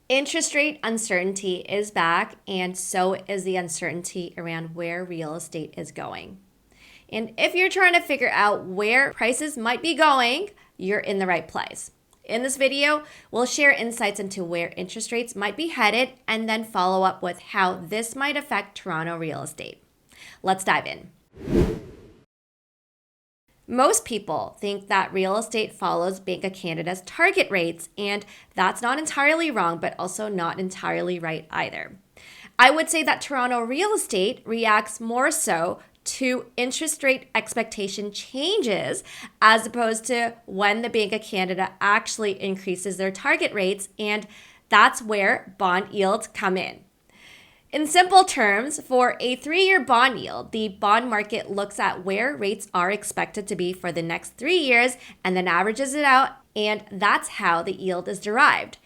Interest rate uncertainty is back, and so is the uncertainty around where real estate is going. And if you're trying to figure out where prices might be going, you're in the right place. In this video, we'll share insights into where interest rates might be headed and then follow up with how this might affect Toronto real estate. Let's dive in. Most people think that real estate follows Bank of Canada's target rates, and that's not entirely wrong, but also not entirely right either. I would say that Toronto real estate reacts more so to interest rate expectation changes as opposed to when the Bank of Canada actually increases their target rates, and that's where bond yields come in. In simple terms, for a 3-year bond yield, the bond market looks at where rates are expected to be for the next 3 years and then averages it out, and that's how the yield is derived.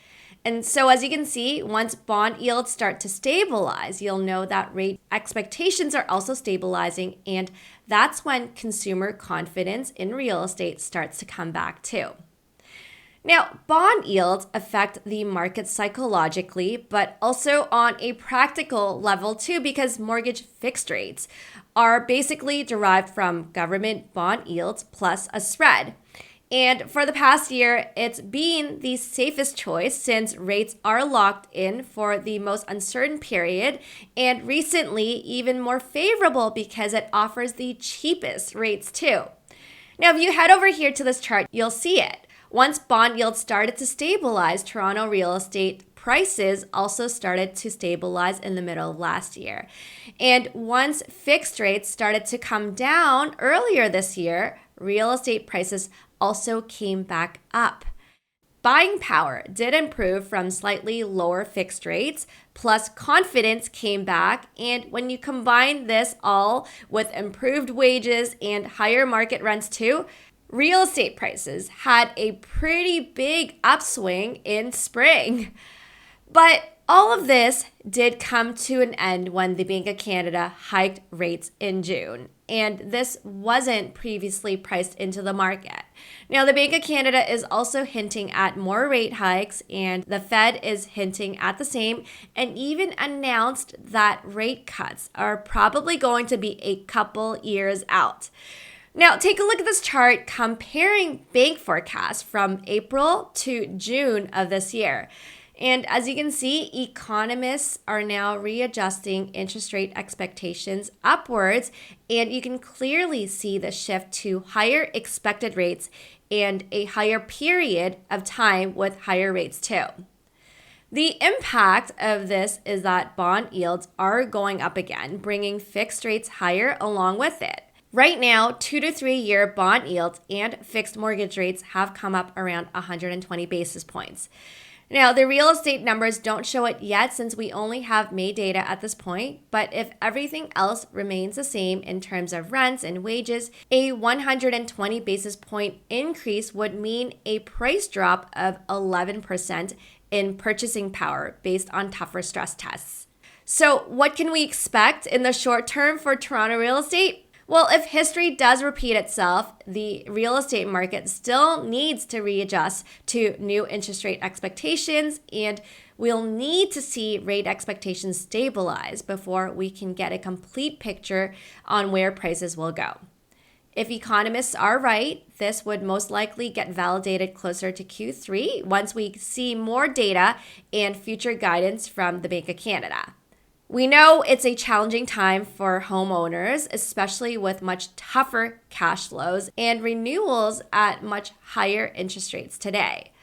And so as you can see, once bond yields start to stabilize, you'll know that rate expectations are also stabilizing, and that's when consumer confidence in real estate starts to come back too. Now, bond yields affect the market psychologically, but also on a practical level too, because mortgage fixed rates are basically derived from government bond yields plus a spread. And for the past year, it's been the safest choice since rates are locked in for the most uncertain period, and recently even more favorable because it offers the cheapest rates too. Now, if you head over here to this chart, you'll see it. Once bond yields started to stabilize, Toronto real estate prices also started to stabilize in the middle of last year. And once fixed rates started to come down earlier this year, real estate prices also came back up. Buying power did improve from slightly lower fixed rates, plus confidence came back. And when you combine this all with improved wages and higher market rents too, real estate prices had a pretty big upswing in spring. But all of this did come to an end when the Bank of Canada hiked rates in June, and this wasn't previously priced into the market. Now, the Bank of Canada is also hinting at more rate hikes, and the Fed is hinting at the same, and even announced that rate cuts are probably going to be a couple years out. Now, take a look at this chart comparing bank forecasts from April to June of this year. And as you can see, economists are now readjusting interest rate expectations upwards, and you can clearly see the shift to higher expected rates and a higher period of time with higher rates too. The impact of this is that bond yields are going up again, bringing fixed rates higher along with it. Right now, 2 to 3 year bond yields and fixed mortgage rates have come up around 120 basis points. Now, the real estate numbers don't show it yet since we only have May data at this point, but if everything else remains the same in terms of rents and wages, a 120 basis point increase would mean a price drop of 11% in purchasing power based on tougher stress tests. So, what can we expect in the short term for Toronto real estate? Well, if history does repeat itself, the real estate market still needs to readjust to new interest rate expectations, and we'll need to see rate expectations stabilize before we can get a complete picture on where prices will go. If economists are right, this would most likely get validated closer to Q3 once we see more data and future guidance from the Bank of Canada. We know it's a challenging time for homeowners, especially with much tougher cash flows and renewals at much higher interest rates today.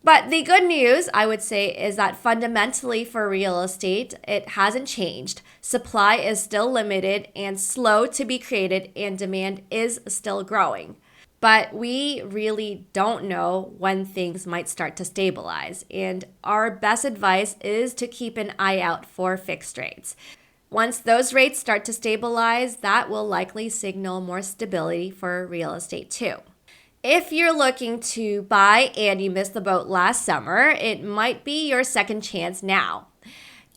But the good news, I would say, is that fundamentally for real estate, it hasn't changed. Supply is still limited and slow to be created, and demand is still growing. But we really don't know when things might start to stabilize, and our best advice is to keep an eye out for fixed rates. Once those rates start to stabilize, that will likely signal more stability for real estate too. If you're looking to buy and you missed the boat last summer, it might be your second chance now.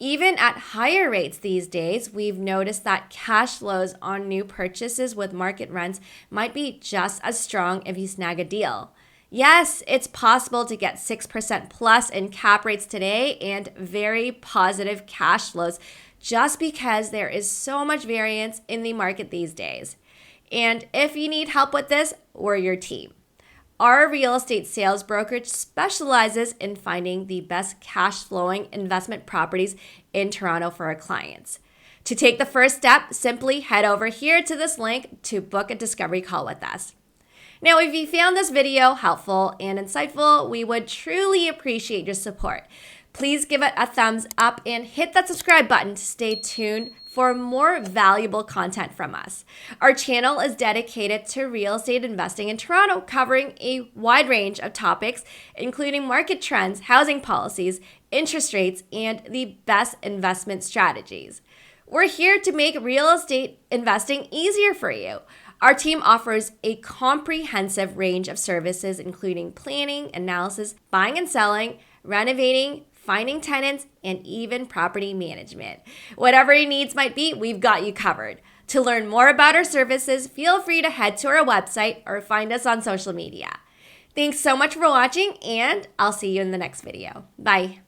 Even at higher rates these days, we've noticed that cash flows on new purchases with market rents might be just as strong if you snag a deal. Yes, it's possible to get 6% plus in cap rates today and very positive cash flows just because there is so much variance in the market these days. And if you need help with this, we're your team. Our real estate sales brokerage specializes in finding the best cash flowing investment properties in Toronto for our clients. To take the first step, simply head over here to this link to book a discovery call with us. Now, if you found this video helpful and insightful, we would truly appreciate your support. Please give it a thumbs up and hit that subscribe button to stay tuned for more valuable content from us. Our channel is dedicated to real estate investing in Toronto, covering a wide range of topics, including market trends, housing policies, interest rates, and the best investment strategies. We're here to make real estate investing easier for you. Our team offers a comprehensive range of services, including planning, analysis, buying and selling, renovating, finding tenants, and even property management. Whatever your needs might be, we've got you covered. To learn more about our services, feel free to head to our website or find us on social media. Thanks so much for watching, and I'll see you in the next video. Bye.